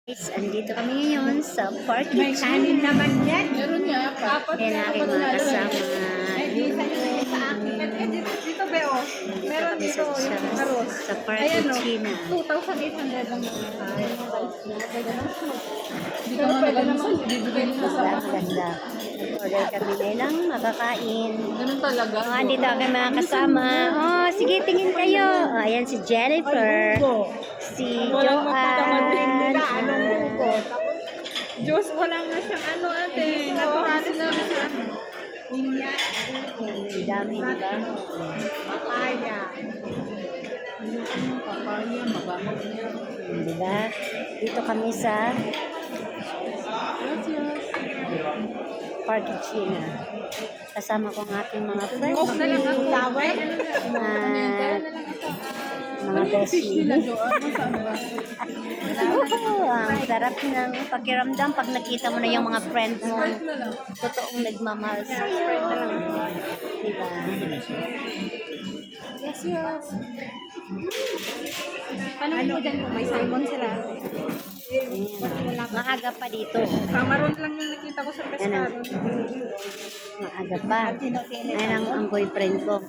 Guys, andito kami ngayon sa park May kanin naman yan. Meron niya, apat. Yan ang aking mga kasama. Sa akin. Dito, Beo. Meron Kami dito sa, yung arroz. sa park Ayan, no. China. 2,800 ang Hindi ka man nag-anusan, bibigay mo na sa Ang ganda. Order kami ngayon ng makakain. Ganun talaga. Oh, andito ang aking mga kasama. Oh, sige, tingin kayo. Oh, ayan si Jennifer. Si Joanne. Anong buko? Diyos, wala nga siyang ano ate. Naturali na siya. Inya. Ang dami, di ba? Papaya. Papaya, mabango niya. Di ba? Dito kami sa Park China. Kasama ko ang aking mga friends. Off na lang ang tawel. At mga bestie. Nila, Joanne, saan ba? Ang sarap ng pakiramdam pag nakita mo na yung mga friend mo. Totoong nagmamahal sa'yo. Diba? Yes, yes. Paano mo dyan kung may salmon sila? Ayan. Maaga pa dito. Kamaron lang yung nakita ko sa pescado. Maaga pa. Ayan ang boyfriend ko.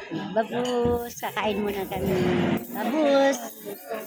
Babus, kakain muna kami. Babus.